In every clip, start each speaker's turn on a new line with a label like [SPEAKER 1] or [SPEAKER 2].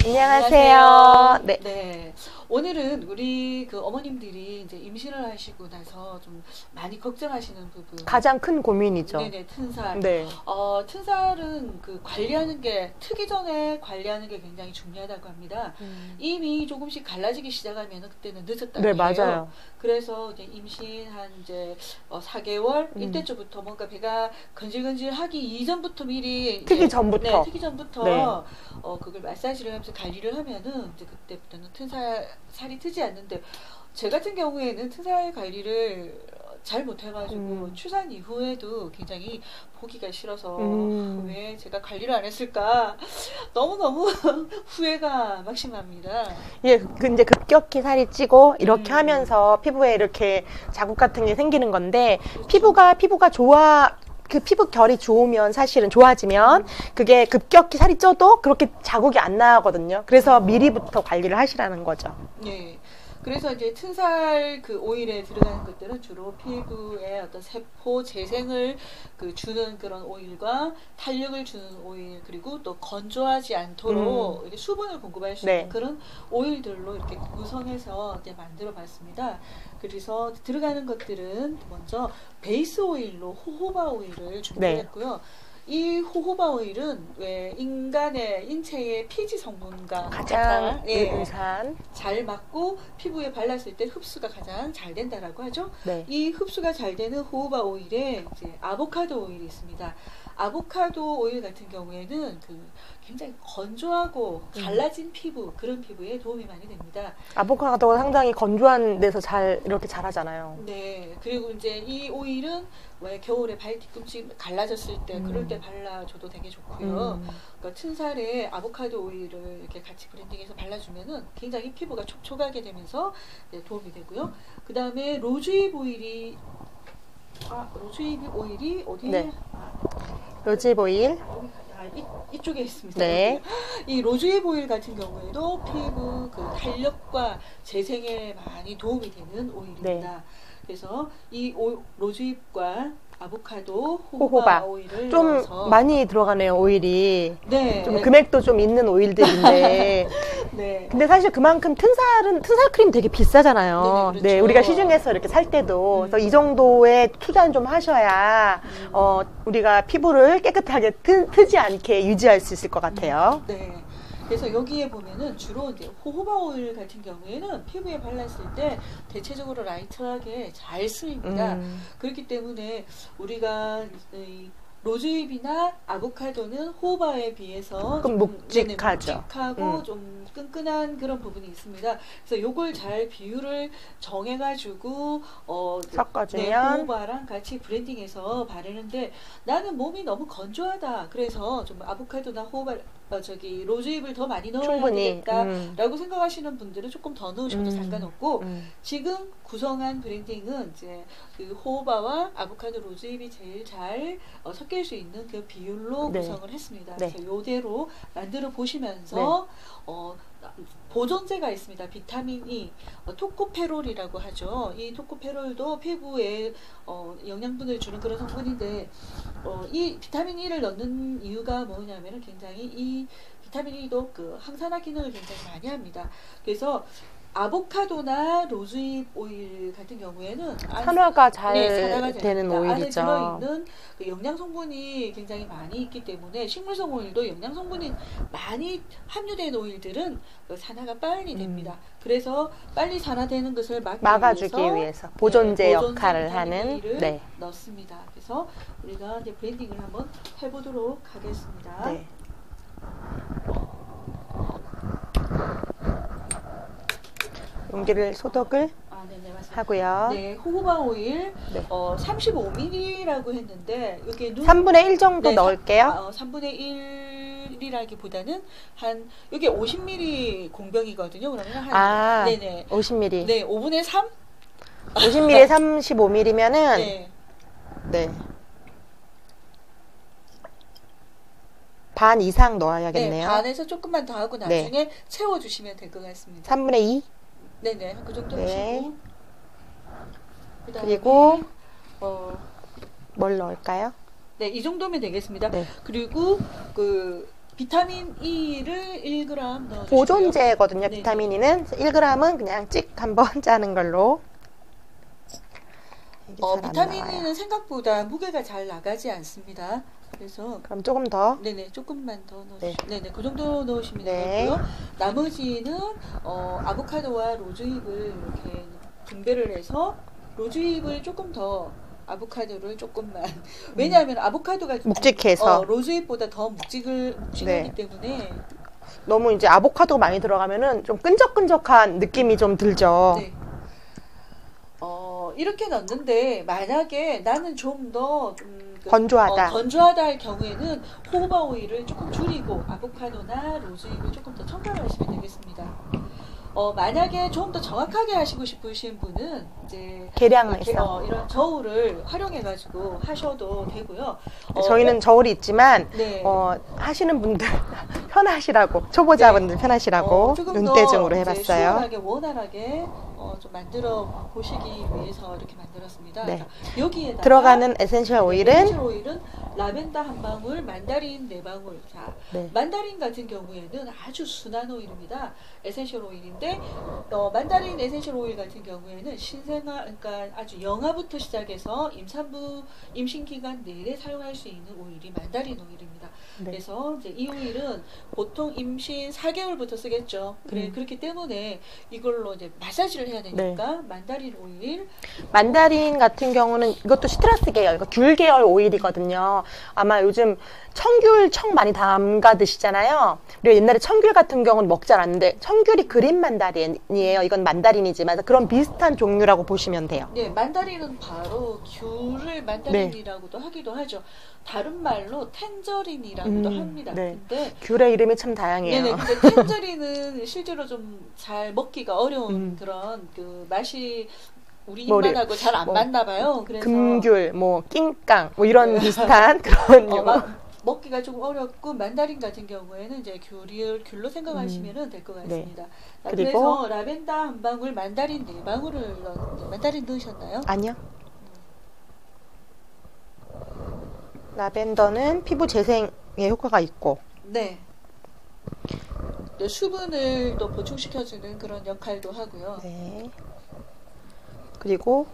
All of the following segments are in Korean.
[SPEAKER 1] 안녕하세요. 네.
[SPEAKER 2] 네. 오늘은 우리 그 어머님들이 이제 임신을 하시고 나서 좀 많이 걱정하시는 부분.
[SPEAKER 1] 가장 큰 고민이죠.
[SPEAKER 2] 네네, 튼살.
[SPEAKER 1] 네.
[SPEAKER 2] 튼살은 그 관리하는 게, 트기 전에 관리하는 게 굉장히 중요하다고 합니다. 이미 조금씩 갈라지기 시작하면 그때는 늦었다고
[SPEAKER 1] 네,
[SPEAKER 2] 해요.
[SPEAKER 1] 맞아요.
[SPEAKER 2] 그래서 이제 임신 한 이제 4개월 이때쯤부터 뭔가 배가 건질건질하기 이전부터 미리
[SPEAKER 1] 트기 전부터.
[SPEAKER 2] 네, 트기 전부터
[SPEAKER 1] 네.
[SPEAKER 2] 그걸 마사지를 하면서 관리를 하면은 이제 그때부터는 살이 트지 않는데, 제 같은 경우에는 튼살 관리를 잘 못해가지고 출산 이후에도 굉장히 보기가 싫어서 왜 제가 관리를 안 했을까 너무너무 후회가 막심합니다.
[SPEAKER 1] 예, 이제 급격히 살이 찌고 이렇게 하면서 피부에 이렇게 자국 같은 게 생기는 건데,
[SPEAKER 2] 그렇죠.
[SPEAKER 1] 피부가 좋아. 그 피부 결이 좋으면, 사실은 좋아지면 그게 급격히 살이 쪄도 그렇게 자국이 안 나거든요. 그래서 미리부터 관리를 하시라는 거죠.
[SPEAKER 2] 네. 그래서 이제 튼살 그 오일에 들어가는 것들은 주로 피부에 어떤 세포 재생을 주는 그런 오일과 탄력을 주는 오일, 그리고 또 건조하지 않도록 이렇게 수분을 공급할 수 있는 그런 오일들로 이렇게 구성해서 이제 만들어 봤습니다. 그래서 들어가는 것들은 먼저 베이스 오일로 호호바 오일을 준비했고요. 이 호호바 오일은 왜 인간의 인체의 피지 성분과
[SPEAKER 1] 가장
[SPEAKER 2] 예,
[SPEAKER 1] 유사한,
[SPEAKER 2] 잘 맞고 피부에 발랐을 때 흡수가 가장 잘 된다라고 하죠.
[SPEAKER 1] 네.
[SPEAKER 2] 이 흡수가 잘 되는 호호바 오일에 이제 아보카도 오일이 있습니다. 아보카도 오일 같은 경우에는 굉장히 건조하고 갈라진 피부, 그런 피부에 도움이 많이 됩니다.
[SPEAKER 1] 아보카도가 상당히 건조한 데서 이렇게 자라잖아요.
[SPEAKER 2] 네. 그리고 이제 이 오일은 왜 겨울에 발 뒤꿈치 갈라졌을 때 그럴 때 발라줘도 되게 좋고요. 그러니까 튼살에 아보카도 오일을 이렇게 같이 브랜딩해서 발라주면은 굉장히 피부가 촉촉하게 되면서 도움이 되고요. 그 다음에 로즈잎 오일이 어디에?
[SPEAKER 1] 네. 로즈잎 오일.
[SPEAKER 2] 이쪽에 있습니다.
[SPEAKER 1] 네.
[SPEAKER 2] 이 로즈잎 오일 같은 경우에도 피부 탄력과 재생에 많이 도움이 되는 오일입니다.
[SPEAKER 1] 네.
[SPEAKER 2] 그래서 이 로즈잎과 아보카도,
[SPEAKER 1] 호호바
[SPEAKER 2] 오일을
[SPEAKER 1] 좀
[SPEAKER 2] 넣어서
[SPEAKER 1] 많이 들어가네요, 오일이.
[SPEAKER 2] 네.
[SPEAKER 1] 좀 금액도 좀 있는 오일들인데.
[SPEAKER 2] 네.
[SPEAKER 1] 근데 사실 그만큼 튼살 크림 되게 비싸잖아요.
[SPEAKER 2] 네네, 그렇죠.
[SPEAKER 1] 네, 우리가 시중에서 이렇게 살 때도. 그래서 이 정도의 투자는 좀 하셔야, 우리가 피부를 깨끗하게 트지 않게 유지할 수 있을 것 같아요.
[SPEAKER 2] 네. 그래서 여기에 보면은 주로 이제 호호바 오일 같은 경우에는 피부에 발랐을 때 대체적으로 라이트하게 잘 쓰입니다. 그렇기 때문에 우리가 이 로즈잎이나 아보카도는 호호바에 비해서
[SPEAKER 1] 조금 묵직하죠.
[SPEAKER 2] 묵직하고 좀 끈끈한 그런 부분이 있습니다. 그래서 요걸 잘 비율을 정해가지고
[SPEAKER 1] 섞어주면
[SPEAKER 2] 호호바랑 같이 브랜딩해서 바르는데, 나는 몸이 너무 건조하다, 그래서 좀 아보카도나 호호바 로즈잎을 더 많이 넣어야
[SPEAKER 1] 충분히,
[SPEAKER 2] 되겠다라고 생각하시는 분들은 조금 더 넣으셔도 상관없고, 지금 구성한 브랜딩은 이제 그 호호바와 아보카도, 로즈잎이 제일 잘 섞일 수 있는 그 비율로 구성을 했습니다.
[SPEAKER 1] 네.
[SPEAKER 2] 그래서 이대로 만들어 보시면서 보존제가 있습니다. 비타민 E, 토코페롤이라고 하죠. 이 토코페롤도 피부에 영양분을 주는 그런 성분인데, 이 비타민 E를 넣는 이유가 뭐냐면은 굉장히 이 비타민 E도 항산화 기능을 굉장히 많이 합니다. 그래서 아보카도나 로즈잎 오일 같은 경우에는
[SPEAKER 1] 산화가 잘
[SPEAKER 2] 산화가
[SPEAKER 1] 되는
[SPEAKER 2] 됩니다.
[SPEAKER 1] 오일이죠.
[SPEAKER 2] 안에 들어있는 영양 성분이 굉장히 많이 있기 때문에, 식물성 오일도 영양 성분이 많이 함유된 오일들은 산화가 빨리 됩니다. 그래서 빨리 산화되는 것을
[SPEAKER 1] 막아주기 위해서 보존제 역할을 하는
[SPEAKER 2] 넣습니다. 그래서 우리가 이제 브랜딩을 한번 해보도록 하겠습니다.
[SPEAKER 1] 네. 용기를 소독을 하고요.
[SPEAKER 2] 네, 호호바 오일 35ml라고 했는데, 여기
[SPEAKER 1] 3분의 1 정도 넣을게요.
[SPEAKER 2] 3분의 1이라기보다는 여기 50ml 공병이거든요. 그러면 네네.
[SPEAKER 1] 50ml.
[SPEAKER 2] 네, 5분의 3?
[SPEAKER 1] 50ml에 35ml면은 네. 반 이상 넣어야겠네요.
[SPEAKER 2] 네, 반에서 조금만 더 하고 나중에 채워주시면 될 것 같습니다.
[SPEAKER 1] 3분의 2?
[SPEAKER 2] 네네, 그 정도 하시고.
[SPEAKER 1] 그리고 뭘 넣을까요?
[SPEAKER 2] 네, 이 정도면 되겠습니다.
[SPEAKER 1] 네.
[SPEAKER 2] 그리고 비타민 E를 1g 넣어주시고요.
[SPEAKER 1] 보존제거든요.
[SPEAKER 2] 네네.
[SPEAKER 1] 비타민 E는 1g은 그냥 찍 한번 짜는 걸로. 이게 잘안
[SPEAKER 2] 비타민
[SPEAKER 1] 나와요.
[SPEAKER 2] E는 생각보다 무게가 잘 나가지 않습니다. 그래서
[SPEAKER 1] 그럼 조금 더.
[SPEAKER 2] 네네 조금만 더 넣으시면
[SPEAKER 1] 네.
[SPEAKER 2] 네네 그 정도 넣으시면
[SPEAKER 1] 네.
[SPEAKER 2] 되고요. 나머지는 아보카도와 로즈잎을 이렇게 분배를 해서 로즈잎을 조금 더 아보카도를 조금만 왜냐하면 아보카도가
[SPEAKER 1] 묵직해서.
[SPEAKER 2] 로즈잎보다 더 묵직하기
[SPEAKER 1] 네.
[SPEAKER 2] 때문에
[SPEAKER 1] 너무 이제 아보카도가 많이 들어가면은 좀 끈적끈적한 느낌이 좀 들죠.
[SPEAKER 2] 네. 이렇게 넣는데 만약에 나는 좀 더
[SPEAKER 1] 건조하다.
[SPEAKER 2] 건조하다 할 경우에는 호호바 오일을 조금 줄이고 아보카도나 로즈잎을 조금 더 첨가하시면 되겠습니다. 만약에 좀 더 정확하게 하시고 싶으신 분은 이제
[SPEAKER 1] 계량해서.
[SPEAKER 2] 이런 저울을 활용해가지고 하셔도 되고요.
[SPEAKER 1] 저희는 저울이 있지만
[SPEAKER 2] 네.
[SPEAKER 1] 하시는 분들 편하시라고 초보자분들 편하시라고
[SPEAKER 2] 조금
[SPEAKER 1] 눈대중으로
[SPEAKER 2] 더 이제
[SPEAKER 1] 해봤어요.
[SPEAKER 2] 시원하게 원활하게 좀 만들어 보시기 위해서 이렇게 만들었습니다.
[SPEAKER 1] 네.
[SPEAKER 2] 자, 여기에다가
[SPEAKER 1] 들어가는 에센셜 오일은
[SPEAKER 2] 에센셜 오일은 라벤더 한 방울, 만다린 4방울. 자,
[SPEAKER 1] 네.
[SPEAKER 2] 만다린 같은 경우에는 아주 순한 오일입니다. 에센셜 오일인데 만다린 에센셜 오일 같은 경우에는 신생아, 그러니까 아주 영아부터 시작해서 임산부 임신 기간 내내 사용할 수 있는 오일이 만다린 오일입니다.
[SPEAKER 1] 네.
[SPEAKER 2] 그래서 이제 이 오일은 보통 임신 4개월부터 쓰겠죠. 그렇기 때문에 이걸로 이제 마사지를 해야 되니까 만다린 오일.
[SPEAKER 1] 만다린 같은 경우는 이것도 시트러스 계열, 귤 계열 오일이거든요. 아마 요즘 청귤 청 많이 담가 드시잖아요. 우리가 옛날에 청귤 같은 경우는 먹지 않았는데 청귤이 그린 만다린이에요. 이건 만다린이지만 그런 비슷한 종류라고 보시면 돼요.
[SPEAKER 2] 네, 만다린은 바로 귤을 만다린이라고도 하기도 하죠. 다른 말로 텐저린이라고도 합니다.
[SPEAKER 1] 네.
[SPEAKER 2] 근데
[SPEAKER 1] 귤의 이름이 참 다양해요.
[SPEAKER 2] 네네. 근데 텐저린은 실제로 좀 잘 먹기가 어려운 그런 그 맛이 우리 입맛하고 잘 안 맞나 봐요. 그래서
[SPEAKER 1] 금귤, 낑깡, 이런 비슷한 그런
[SPEAKER 2] 먹기가 좀 어렵고 만다린 같은 경우에는 이제 귤로 생각하시면 될 것 같습니다. 자,
[SPEAKER 1] 그리고
[SPEAKER 2] 그래서 라벤더 한 방울, 만다린 4방울을 넣었는데 만다린 넣으셨나요?
[SPEAKER 1] 아니요. 라벤더는 피부 재생에 효과가 있고
[SPEAKER 2] 네. 수분을 또 보충시켜주는 그런 역할도 하고요.
[SPEAKER 1] 네. 그리고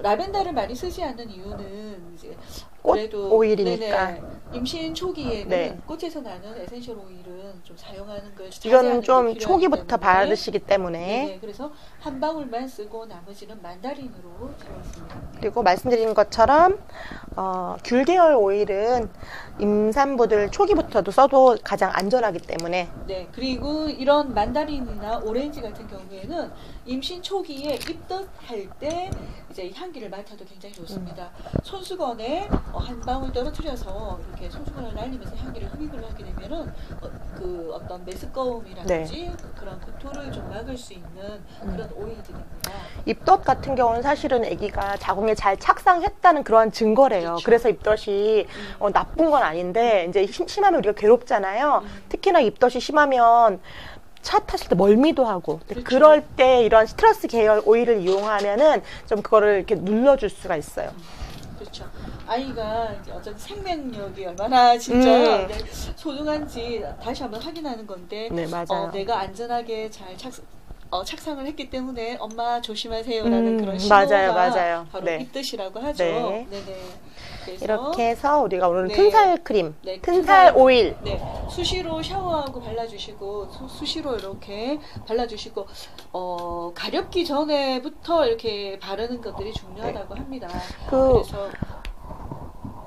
[SPEAKER 2] 라벤더를 많이 쓰지 않는 이유는 이제
[SPEAKER 1] 꽃
[SPEAKER 2] 그래도
[SPEAKER 1] 오일이니까.
[SPEAKER 2] 네네, 임신 초기에는
[SPEAKER 1] 네.
[SPEAKER 2] 꽃에서 나는 에센셜 오일은 좀 사용하는 걸
[SPEAKER 1] 이거는 좀
[SPEAKER 2] 필요하기
[SPEAKER 1] 초기부터
[SPEAKER 2] 때문에.
[SPEAKER 1] 바르시기 때문에.
[SPEAKER 2] 네네, 그래서 한 방울만 쓰고 나머지는 만다린으로 채웠습니다.
[SPEAKER 1] 그리고 말씀드린 것처럼 귤 계열 오일은 임산부들 초기부터도 써도 가장 안전하기 때문에.
[SPEAKER 2] 네, 그리고 이런 만다린이나 오렌지 같은 경우에는 임신 초기에 입덧할 때 이제 향기를 맡아도 굉장히 좋습니다. 손수건에 한 방울 떨어뜨려서 이렇게 손수건을 날리면서 향기를 흡입을 하게 되면은 그 어떤 메스꺼움이라든지 그런 구토를 좀 막을 수 있는 그런 오일들입니다.
[SPEAKER 1] 입덧 같은 경우는 사실은 아기가 자궁에 잘 착상했다는 그런 증거래요.
[SPEAKER 2] 그렇죠.
[SPEAKER 1] 그래서 입덧이 나쁜 건 아닌데 이제 심하면 우리가 괴롭잖아요. 특히나 입덧이 심하면 차 탔을 때 멀미도 하고.
[SPEAKER 2] 그렇죠.
[SPEAKER 1] 그럴 때 이런 시트러스 계열 오일을 이용하면은 좀 그거를 이렇게 눌러줄 수가 있어요.
[SPEAKER 2] 그렇죠. 아이가 이제 어떤 생명력이 얼마나 진짜 소중한지 다시 한번 확인하는 건데,
[SPEAKER 1] 네, 맞아요.
[SPEAKER 2] 내가 안전하게 잘 착상을 했기 때문에 엄마 조심하세요라는 그런 신호가
[SPEAKER 1] 맞아요.
[SPEAKER 2] 바로
[SPEAKER 1] 네.
[SPEAKER 2] 입덧이라고 하죠.
[SPEAKER 1] 네.
[SPEAKER 2] 네네. 그래서
[SPEAKER 1] 이렇게 해서 우리가 오늘
[SPEAKER 2] 네.
[SPEAKER 1] 튼살 크림,
[SPEAKER 2] 네,
[SPEAKER 1] 튼살 오일.
[SPEAKER 2] 네, 수시로 샤워하고 발라주시고 수시로 이렇게 발라주시고 가렵기 전에부터 이렇게 바르는 것들이 중요하다고 합니다. 그래서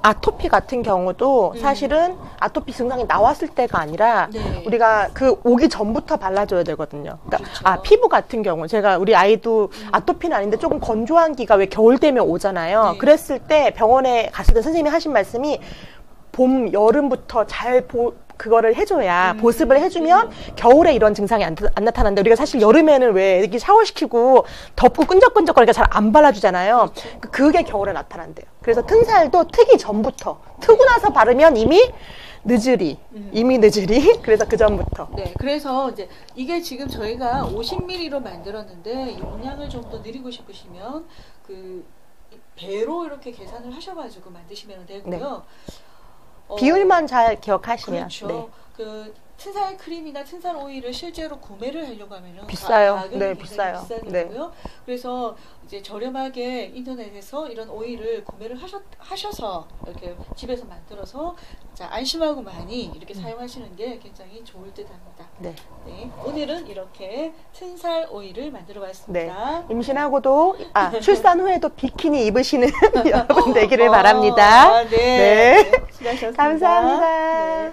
[SPEAKER 1] 아토피 같은 경우도 사실은 아토피 증상이 나왔을 때가 아니라
[SPEAKER 2] 네.
[SPEAKER 1] 우리가 그 오기 전부터 발라줘야 되거든요. 그러니까
[SPEAKER 2] 그렇죠.
[SPEAKER 1] 피부 같은 경우 우리 아이도 아토피는 아닌데 조금 건조한 기가 왜 겨울 되면 오잖아요.
[SPEAKER 2] 네.
[SPEAKER 1] 그랬을 때 병원에 갔을 때 선생님이 하신 말씀이 봄, 여름부터 그거를 해줘야 보습을 해주면 겨울에 이런 증상이 안 나타나는데 우리가 사실 여름에는 왜 이렇게 샤워시키고 덥고 끈적끈적거리니까 잘 안 발라주잖아요. 그게 겨울에 나타난대요. 그래서 튼살도 트기 전부터 트고 나서 바르면 이미 늦으리. 그래서 그 전부터.
[SPEAKER 2] 네, 그래서 이제 이게 지금 저희가 50ml로 만들었는데 용량을 좀 더 늘리고 싶으시면 그 배로 이렇게 계산을 하셔가지고 만드시면 되고요.
[SPEAKER 1] 비율만 잘 기억하시면.
[SPEAKER 2] 그렇죠.
[SPEAKER 1] 네.
[SPEAKER 2] 그 튼살 크림이나 튼살 오일을 실제로 구매를 하려고 하면은
[SPEAKER 1] 비싸요.
[SPEAKER 2] 가격이
[SPEAKER 1] 네,
[SPEAKER 2] 굉장히
[SPEAKER 1] 비싸요.
[SPEAKER 2] 비싸더라고요. 그래서 이제 저렴하게 인터넷에서 이런 오일을 구매를 하셔서 이렇게 집에서 만들어서 자, 안심하고 많이 이렇게 사용하시는 게 굉장히 좋을 듯합니다.
[SPEAKER 1] 네.
[SPEAKER 2] 네, 오늘은 이렇게 튼살 오일을
[SPEAKER 1] 네.
[SPEAKER 2] 만들어봤습니다.
[SPEAKER 1] 임신하고도 출산 후에도 비키니 입으시는 여러분 되기를 바랍니다.
[SPEAKER 2] 네. 수고하셨습니다.
[SPEAKER 1] 감사합니다.
[SPEAKER 2] 네.